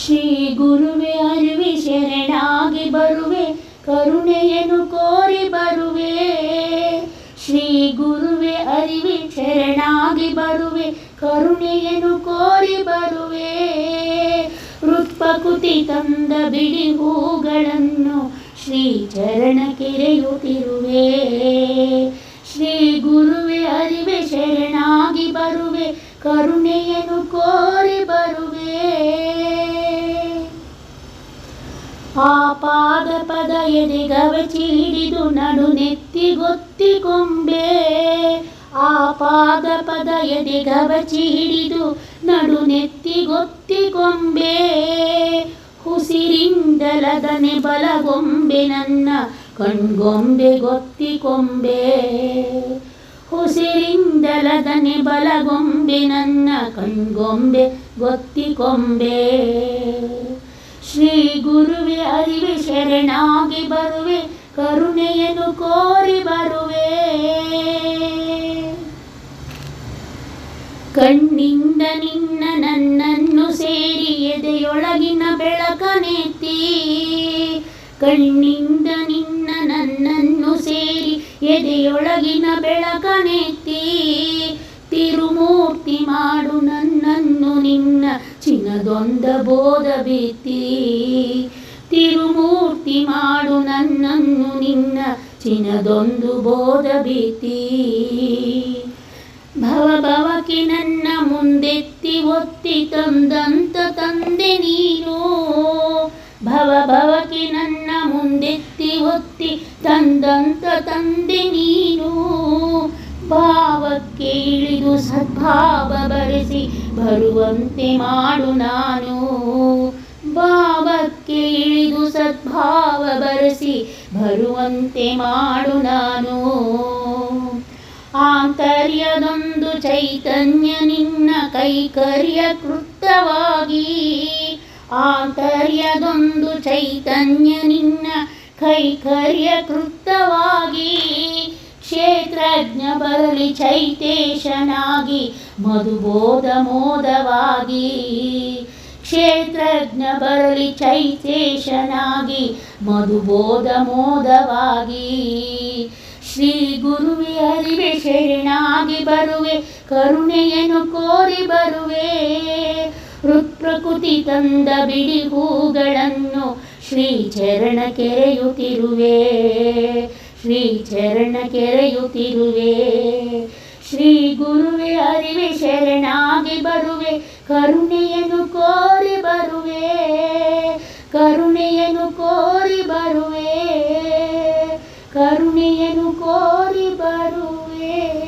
ಶ್ರೀ ಗುರುವೆ ಅರಿವೆ ಶರಣಾಗಿ ಬರುವೆ, ಕರುಣೆಯನ್ನು ಕೋರಿ ಬರುವೆ. ಶ್ರೀ ಗುರುವೆ ಅರಿವೆ ಶರಣಾಗಿ ಬರುವೆ, ಕರುಣೆಯನ್ನು ಕೋರಿ ಬರುವೆ. ಹೃತ್ಪಕುತಿ ತಂದ ಬಿಡಿ ಹೂಗಳನ್ನು ಶ್ರೀ ಚರಣ ಕೆರೆಯುತ್ತಿರುವೆ. ಶ್ರೀ ಗುರುವೆ ಅರಿವೆ ಶರಣಾಗಿ ಬರುವೆ, ಕರುಣೆಯನ್ನು ಕೋರಿ ಬರುವೆ. ಆ ಪಾದ ಪದ ಎದೆಗವಚಿ ಹಿಡಿದು ನಡು ನೆತ್ತಿಗೊತ್ತಿಕೊಂಬೆ. ಆ ಪಾದ ಪದ ಎದೆಗವಚಿ ಹಿಡಿದು ನಡು ನೆತ್ತಿಗೊತ್ತಿಕೊಂಬೆ. ಹುಸಿರಿಂದಲದನೆ ಬಲಗೊಂಬೆ ನನ್ನ ಕಣ್ಗೊಂಬೆ ಗೊತ್ತಿಕೊಂಬೆ. ಹುಸಿರಿಂದಲದನೆ ಬಲಗೊಂಬೆ ನನ್ನ ಕಣ್ಗೊಂಬೆ ಗೊತ್ತಿಕೊಂಬೆ. ಶ್ರೀ ಗುರುವೆ ಅರಿವೆ ಶರಣಾಗಿ ಬರುವೆ, ಕರುಣೆಯನ್ನು ಕೋರಿ ಬರುವೆ. ಕಣ್ಣಿಂದ ನಿನ್ನ ನನ್ನನ್ನು ಸೇರಿ ಎದೆಯೊಳಗಿನ ಬೆಳಕನೆತ್ತಿ. ಕಣ್ಣಿಂದ ನಿನ್ನ ನನ್ನನ್ನು ಸೇರಿ ಎದೆಯೊಳಗಿನ ಬೆಳಕನೆತ್ತಿ. ತಿರುಮೂರ್ತಿ ಮಾಡು ನನ್ನನ್ನು ನಿನ್ನ ಚಿನ್ನದೊಂದ ಬೋಧ ಬಿತ್ತಿ. ತಿರುಮೂರ್ತಿ ಮಾಡು ನನ್ನನ್ನು ನಿನ್ನ ಚಿನ್ನದೊಂದು ಬೋಧ ಬಿತ್ತಿ. ಭವಭವಕ್ಕೆ ನನ್ನ ಮುಂದೆತ್ತಿ ಒತ್ತಿ ತಂದಂತ ತಂದೆ ನೀನು. ಭವಭವಕ್ಕೆ ನನ್ನ ಮುಂದೆತ್ತಿ ಒತ್ತಿ ತಂದಂತ ತಂದೆ ನೀನು. ಭಾವಕ್ಕೆ ಇಳಿದು ಸದ್ಭಾವ ಬರೆಸಿ ಬರುವಂತೆ ಮಾಡು ನಾನು. ಭಾವಕ್ಕೆ ಇಳಿದು ಸದ್ಭಾವ ಬರೆಸಿ ಬರುವಂತೆ ಮಾಡು ನಾನು. ಆಂತರ್ಯದೊಂದು ಚೈತನ್ಯ ನಿನ್ನ ಕೈಕರ್ಯ ಕೃತವಾಗಿ. ಆಂತರ್ಯದೊಂದು ಚೈತನ್ಯ ನಿನ್ನ ಕೈಕರ್ಯ ಕೃತವಾಗಿ. ಕ್ಷೇತ್ರಜ್ಞ ಬರಲಿ ಚೈತೇಶನಾಗಿ ಮಧುಬೋಧ ಮೋದವಾಗಿ. ಕ್ಷೇತ್ರಜ್ಞ ಬರಲಿ ಚೈತೇಶನಾಗಿ ಮಧುಬೋಧ ಮೋದವಾಗಿ. ಶ್ರೀ ಗುರುವೆ ಅರಿವೆ ಶರಣಾಗಿ ಬರುವೆ, ಕರುಣೆಯನ್ನು ಕೋರಿ ಬರುವೆ. ಹೃತ್ಪ್ರಕೃತಿ ತಂದ ಬಿಡಿ ಹೂಗಳನ್ನು ಶ್ರೀ ಚರಣ ಕೆರೆಯುತ್ತಿರುವೆ. ಶ್ರೀ ಚರಣ ಕೆರೆಯುತ್ತಿರುವೆ. ಶ್ರೀ ಗುರುವೆ ಅರಿವೆ ಶರಣಾಗಿ ಬರುವೆ, ಕರುಣೆಯನ್ನು ಕೋರಿ ಬರುವೆ. ಕರುಣೆಯನ್ನು ಕೋರಿ ಬರುವೆ. ಕರುಣೆಯನ್ನು ಕೋರಿ ಬರುವೆ.